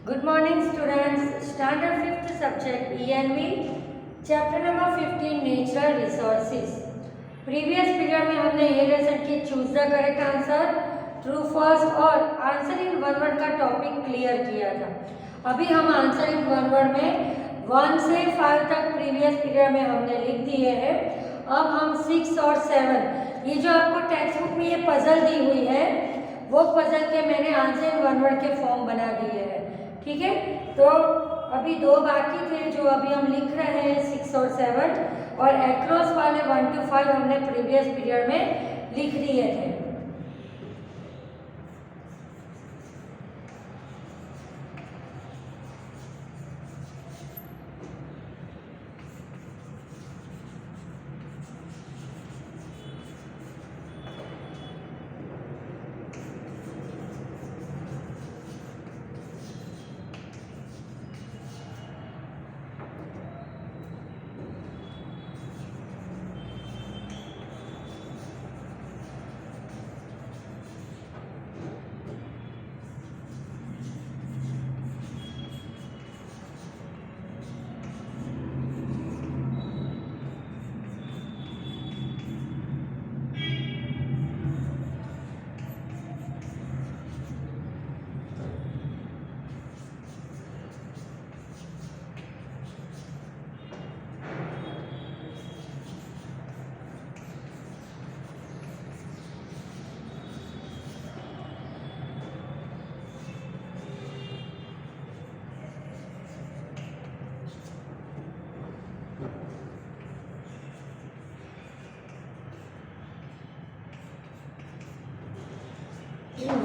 Good morning students. Standard 5th subject ENV chapter number 15 Natural Resources. Previous period में हमने ये lesson की choose the correct answer, true false और answer in one word का topic clear किया था। अभी हम आंसर इन वन वर्ड में 1 से 5 तक प्रीवियस पीरियड में हमने लिख दिए हैं। अब हम 6 और 7, ये जो आपको टेक्स्ट बुक में ये पजल दी हुई है वो पजल के मैंने आंसर इन वन वर्ड के फॉर्म बना दिए हैं। ठीक है, तो अभी 2 बाकी थे जो अभी हम लिख रहे हैं 6 और 7, और एक्रॉस वाले 1 to 5 हमने प्रीवियस पीरियड में लिख दिए थे।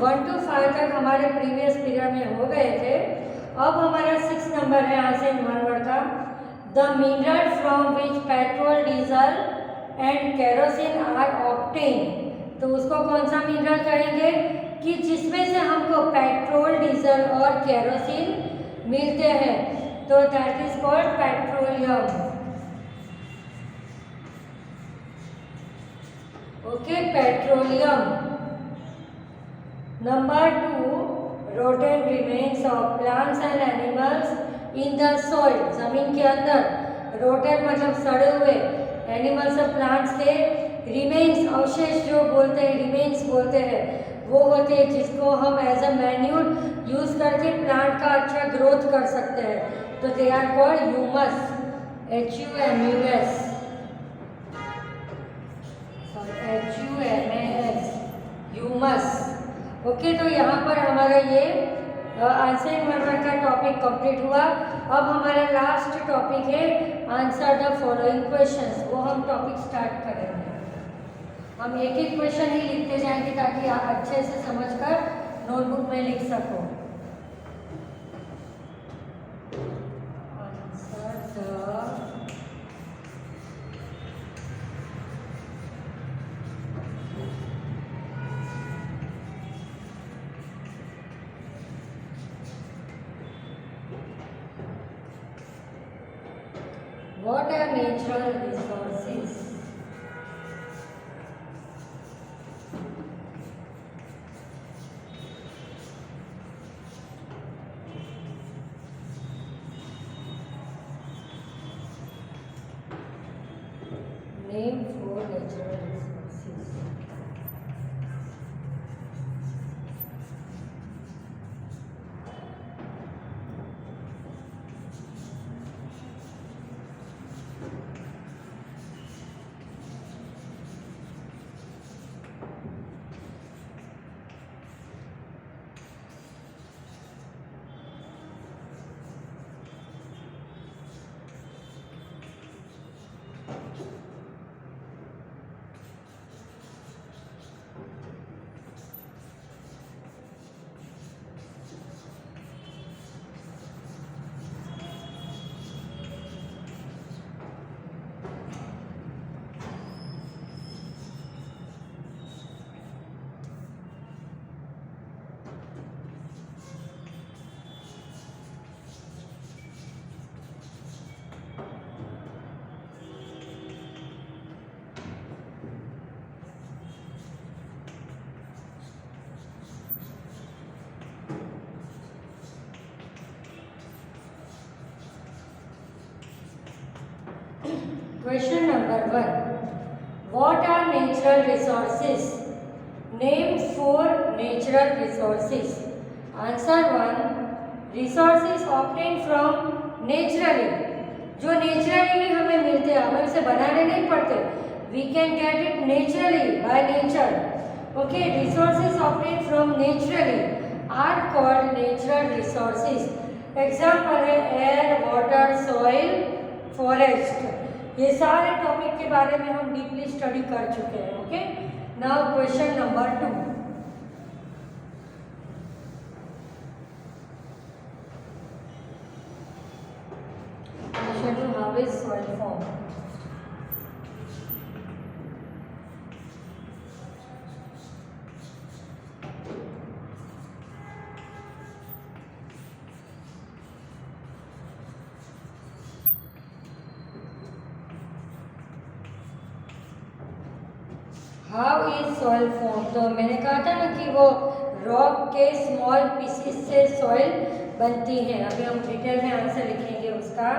वन टू 5 तक हमारे प्रीवियस पीरियड में हो गए थे। अब हमारा 6 नंबर है आंसर इन वन वर्ड का। The mineral from which petrol, diesel and kerosene are obtain. तो उसको कौन सा मिनरल कहेंगे कि जिसमें से हमको पेट्रोल, डीजल और केरोसिन मिलते हैं, तो that is called petroleum. Okay, petroleum. Number 2, rodent remains of plants and animals in the soil. जमीन के अंदर rodent मतलब सड़े हुए, animals और plants के remains, अवशेष जो बोलते हैं, remains बोलते हैं, वो होते हैं जिसको हम एज अ मैन्यूर यूज करके प्लांट का अच्छा ग्रोथ कर सकते हैं। तो they are called humus, HUMUS, HUMAS, humus. Okay, तो यहाँ पर हमारा ये आंसर इन वन वर्ड का टॉपिक कंप्लीट हुआ। अब हमारा लास्ट टॉपिक है आंसर द फॉलोइंग क्वेश्चंस। वो हम टॉपिक स्टार्ट करेंगे। हम एक एक क्वेश्चन ही लिखते जाएंगे ताकि आप अच्छे से समझकर नोटबुक में लिख सको। Answer the What are natural resources? Name 4 natural resources. Question number 1. What are natural resources? Name 4 natural resources. Answer 1. Resources obtained from naturally. जो नेचुरली हमें मिलते हैं, हमें उसे बनाने नहीं पड़ते. We can get it naturally by nature. Okay, resources obtained from naturally are called natural resources. Example है एयर, वाटर, सॉइल, फॉरेस्ट. ये सारे टॉपिक के बारे में हम डीपली स्टडी कर चुके हैं. Okay, now question number 2. Question 2, how is soil form? How is soil form? तो मैंने कहा था ना कि वो रॉक के स्मॉल पीसेस से सॉइल बनती है. अभी हम डिटेल में आंसर लिखेंगे उसका.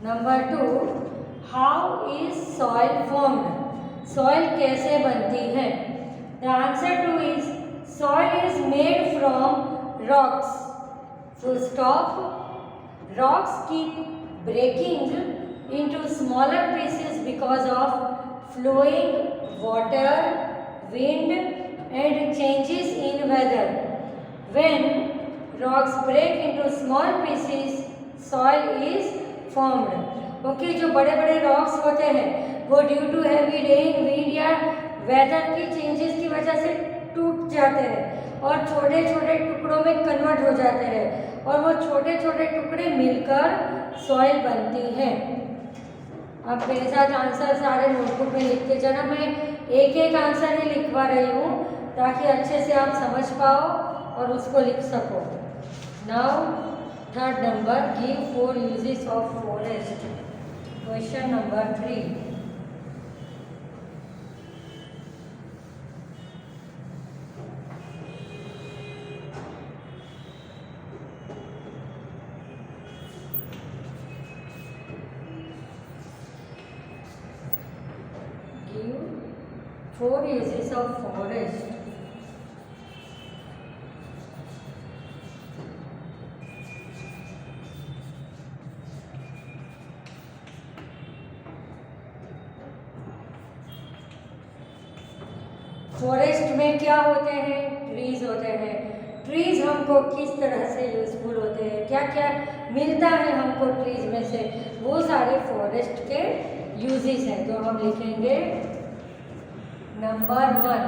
Number 2, how is soil formed? Soil कैसे बनती है? The answer 2 is soil is made from rocks. Full stop. Rocks keep breaking into smaller pieces because of flowing water, wind, and changes in weather. When rocks break into small pieces, soil is formed. Okay, जो बड़े बड़े rocks होते हैं वो due to heavy rain, wind या weather की changes की वजह से टूट जाते हैं और छोटे छोटे टुकड़ों में कन्वर्ट हो जाते हैं और वो छोटे छोटे टुकड़े मिलकर सॉइल बनती है. अब मेरे साथ आंसर सारे नोटबुक में लिख के जाना. मैं एक एक आंसर ही लिखवा रही हूँ ताकि अच्छे से आप समझ पाओ और उसको लिख सको. Now third number, give 4 uses of forest. Question number 3. Give 4 uses of forest. Forest में क्या होते हैं? ट्रीज होते हैं. ट्रीज हमको किस तरह से यूजफुल होते हैं, क्या क्या मिलता है हमको ट्रीज में से, वो सारे फॉरेस्ट के यूजेस हैं. तो हम लिखेंगे number 1,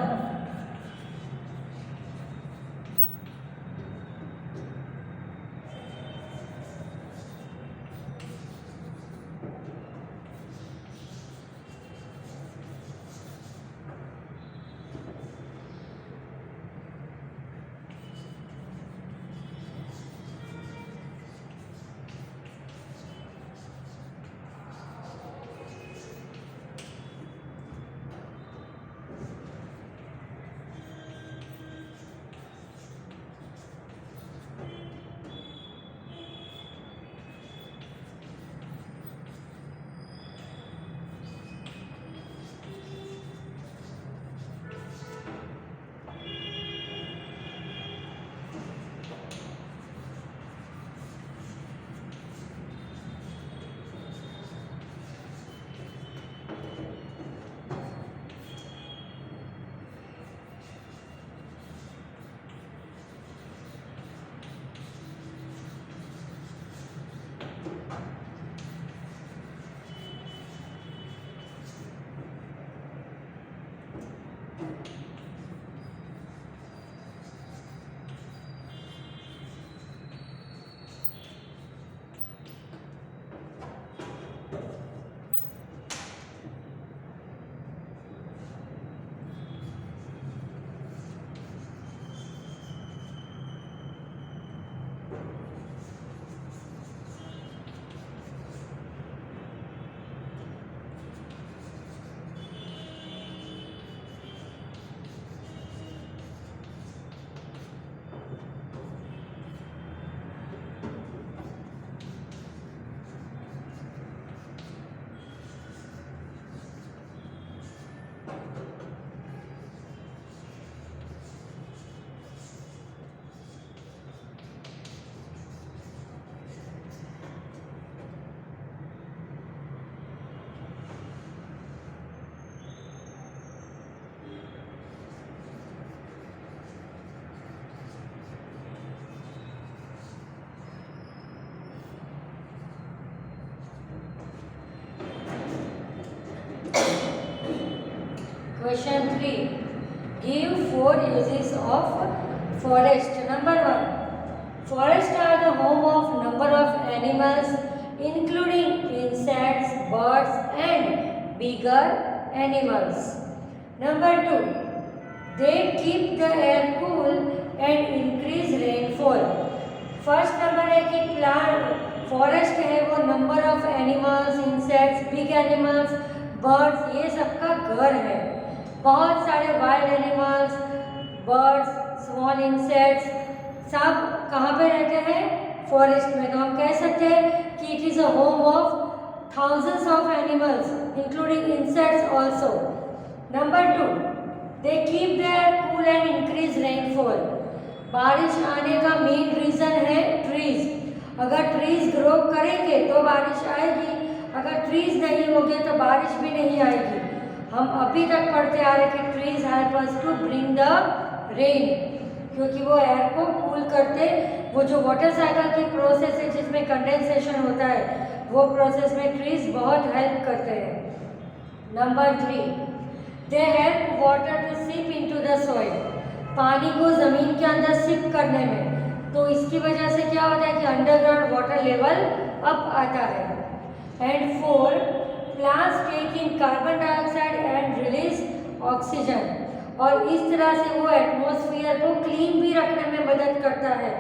Question 3. Give 4 uses of forest. Number 1. Forests are the home of number of animals including insects, birds and bigger animals. Number 2. They keep the air cool and increase rainfall. First number है कि plant forest है वो number of animals, insects, big animals, birds, ये सबका घर है. बहुत सारे wild animals, birds, small insects सब कहाँ पे रहते हैं? फॉरेस्ट में. तो हम कह सकते हैं कि it is a home of thousands of animals including insects also. Number 2. They keep their cool and increase rainfall. बारिश आने का मेन रीज़न है ट्रीज. अगर ट्रीज ग्रो करेंगे तो बारिश आएगी, अगर ट्रीज नहीं होंगे तो बारिश भी नहीं आएगी. हम अभी तक पढ़ते आ रहे कि trees help us to bring the rain, क्योंकि वो एयर को कूल करते. वो जो वाटर साइकिल की प्रोसेस है जिसमें कंडेंसेशन होता है, वो प्रोसेस में ट्रीज बहुत हेल्प करते हैं. Number 3. They help water to seep into the soil. पानी को ज़मीन के अंदर सिप करने में. तो इसकी वजह से क्या होता है कि अंडरग्राउंड वाटर लेवल अप आता है. And 4. Plants take in carbon dioxide and release oxygen. और इस तरह से वो एटमॉस्फेयर को क्लीन भी रखने में मदद करता है.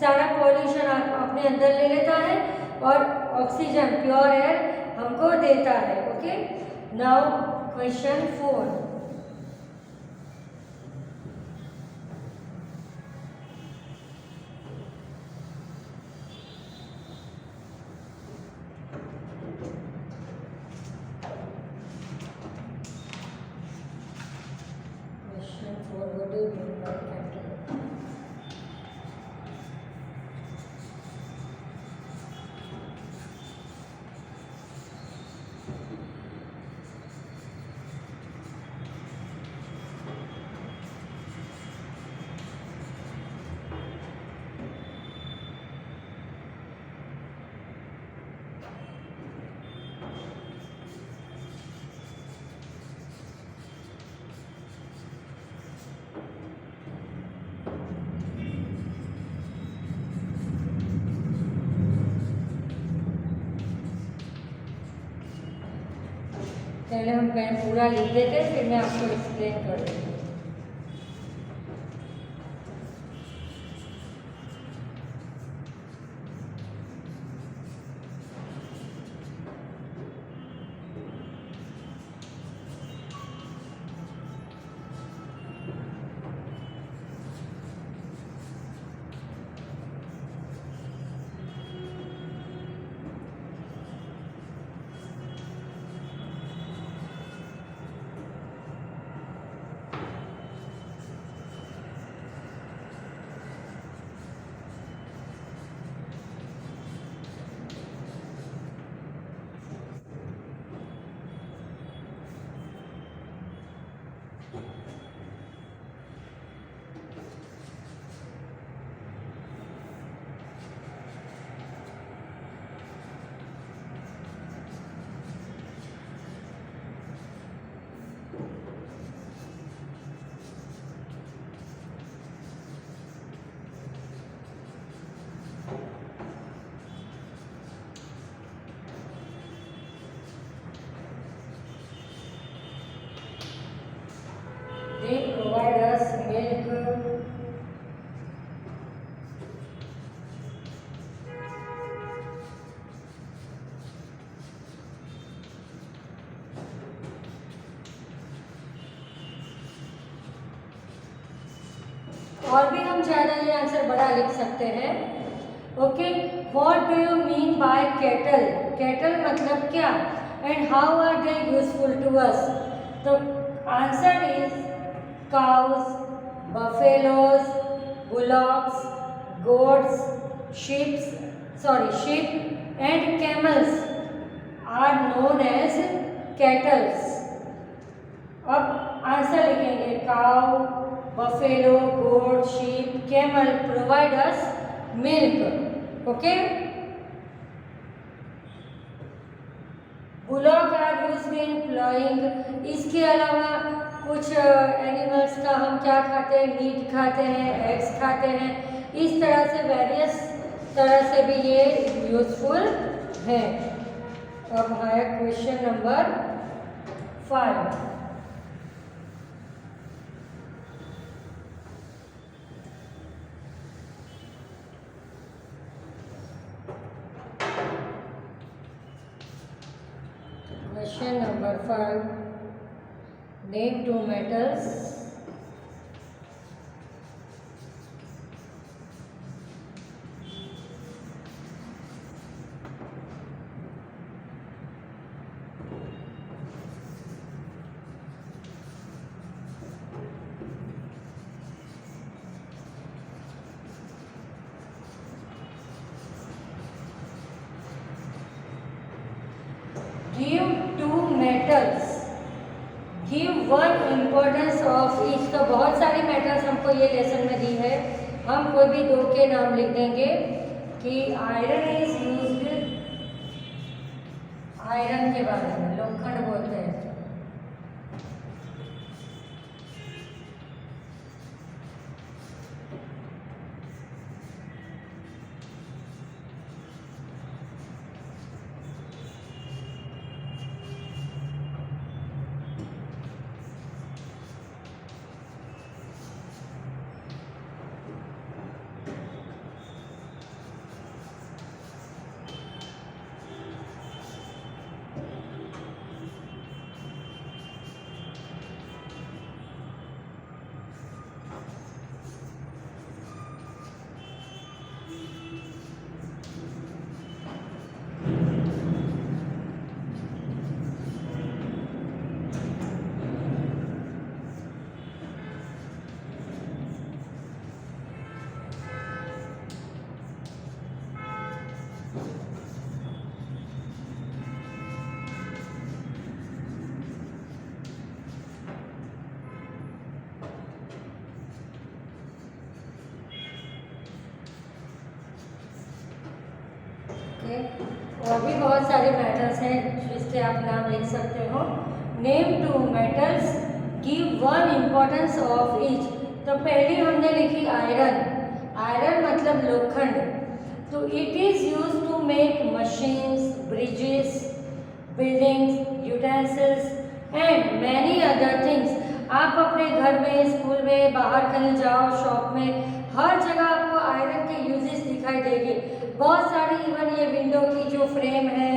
सारा पॉल्यूशन अपने अंदर ले लेता है और ऑक्सीजन, प्योर एयर हमको देता है. ओके. Now question 4. पहले हम पेन पूरा लिख देते हैं, फिर मैं आपको एक्सप्लेन कर दूँगी. They provide us milk, और भी हम ज़्यादा ये आंसर बड़ा लिख सकते हैं. Okay. What do you mean by cattle? Cattle मतलब क्या? And how are they useful to us? तो answer is cows, buffaloes, bullocks, goats, sheep and camels are known as cattle. अब आंसर लिखेंगे. Cow, buffalo, goat, sheep, camel provide us milk. Okay. Bullock are used in ploughing. इसके अलावा कुछ animals का हम क्या खाते हैं, मीट खाते हैं, एग्स खाते हैं, इस तरह से वेरियस तरह से भी ये यूजफुल है। अब है question number 5। Question number 5. Name two metals. Give two metals. Give one importance of each. तो बहुत सारी मेटल्स हमको ये लेसन में दी है, हम कोई भी दो के नाम लिख देंगे कि आयरन इज यूज्ड, आयरन के बारे में लोखंड बोलते हैं। और भी बहुत सारे मेटल्स हैं जिसके आप नाम लिख सकते हो। Name two metals, give one importance of each. तो पहली हमने लिखी आयरन। आयरन मतलब लोखंड। तो it is use to make machines, bridges, buildings, utensils and many other things. आप अपने घर में, स्कूल में, बाहर कहीं जाओ, शॉप में, हर जगह आपको आयरन के यूजेस दिखाई देंगे। बहुत सारी, इवन ये विंडो की जो फ्रेम है,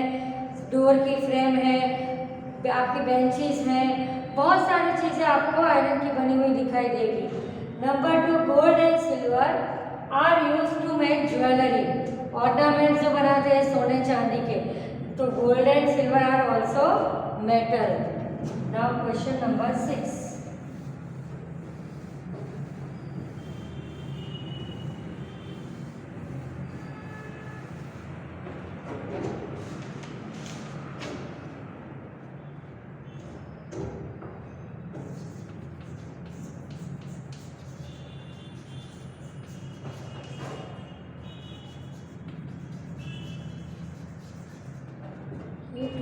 डोर की फ्रेम है, आपकी बेंचेस हैं, बहुत सारी चीज़ें आपको आयरन की बनी हुई दिखाई देगी। Number 2, gold and silver are use to make jewellery. Ornaments जो बनाते हैं सोने चांदी के, तो gold and silver are also metal. Now question number 6।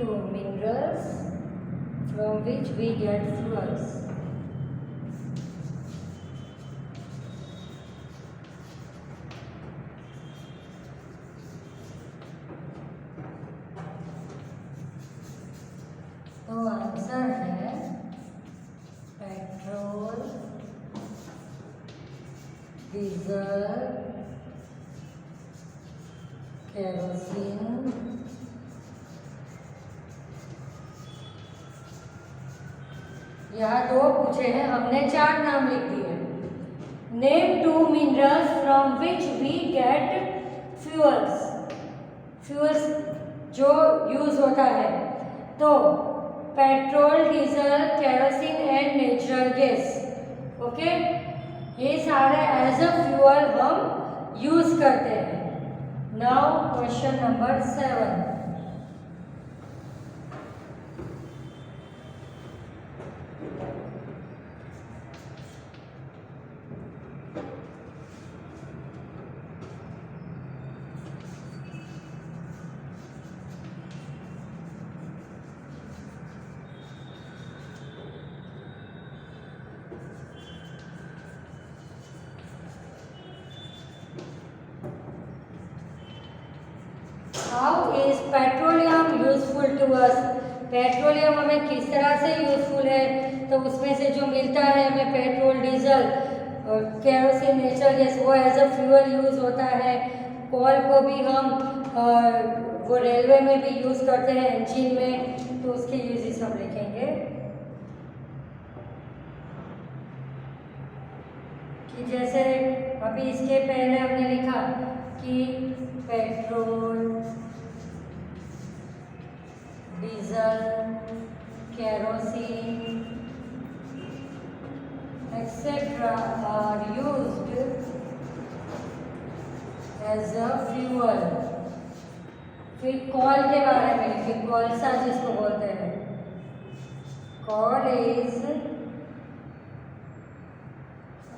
Two minerals from which we get fuels. तो आंसर है पेट्रोल, डीजल, केरोसिन, यहाँ दो पूछे हैं, हमने 4 नाम लिख दिए। Name two minerals from which we get fuels. Fuels जो यूज होता है, तो petrol, diesel, kerosene and natural gas. Okay, ये सारे एज अ फ्यूअल हम यूज करते हैं। Now question number 7। Petroleum useful to us? Petroleum हमें किस तरह से यूजफुल है? तो उसमें से जो मिलता है हमें पेट्रोल, डीजल और केरोसिन, नेचुरल गैस, वो एज अ फ्यूल यूज होता है। कोल को भी हम वो रेलवे में भी यूज करते हैं, इंजन में, तो उसके यूजेस हम लिखेंगे कि जैसे अभी इसके पहले हमने लिखा कि petrol, diesel, kerosene etc. are used as a fuel। फिर कॉल के बारे में लिखिए, कोलसा जिसको बोलते हैं, call is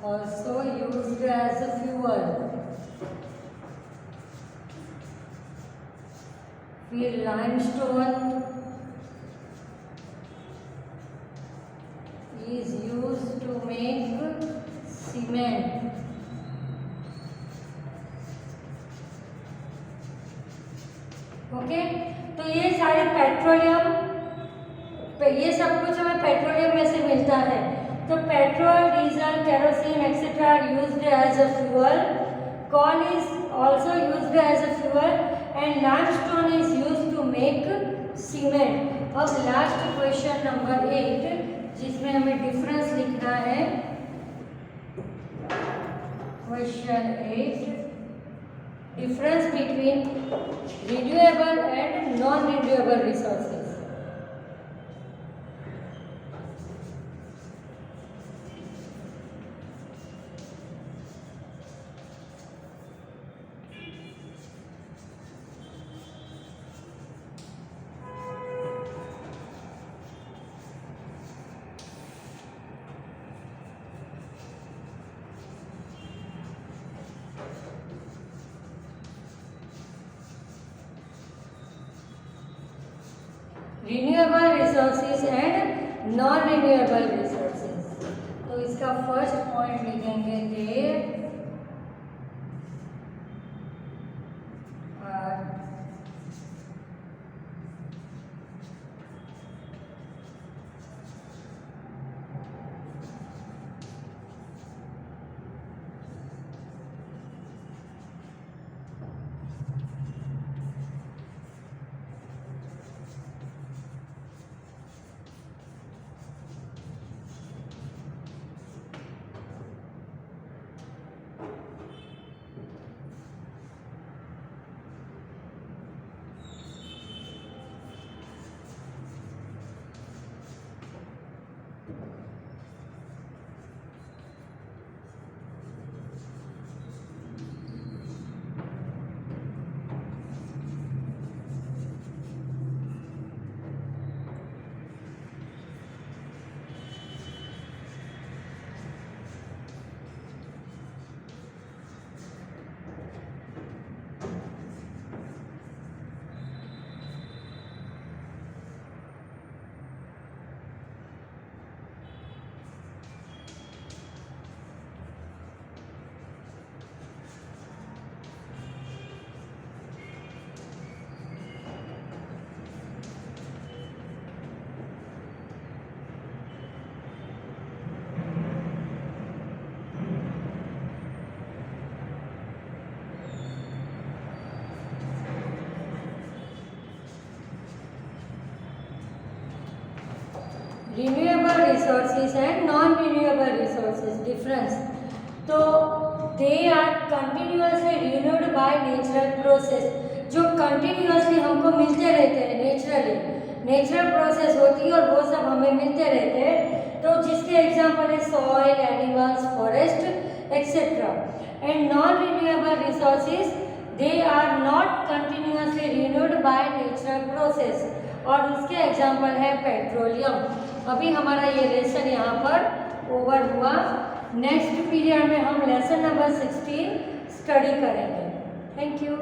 also used as a fuel। फिर limestone is used to make cement। Okay, तो ये सारे पेट्रोलियम, ये सब कुछ हमें पेट्रोलियम में से मिलता है। तो petrol, diesel, kerosene etcetera are used as a fuel. Coal is also used as a fuel and limestone is used to make cement. अब लास्ट क्वेश्चन नंबर 8 जिसमें हमें डिफरेंस लिखना है। Question 8, difference between renewable and non renewable resources. Renewable resources and non renewable resources. तो इसका first point लिखेंगे they are renewable resources and non renewable resources difference. तो they are continuously renewed by natural process. जो continuously हमको मिलते रहते हैं naturally, natural process होती है और वो सब हमें मिलते रहते हैं। तो जिसके एग्जांपल है soil, animals, forest etcetera. And non renewable resources they are not continuously renewed by natural process, और उसके एग्जाम्पल है पेट्रोलियम। अभी हमारा ये लेसन यहाँ पर ओवर हुआ। नेक्स्ट पीरियड में हम लेसन नंबर 16 स्टडी करेंगे। Thank you.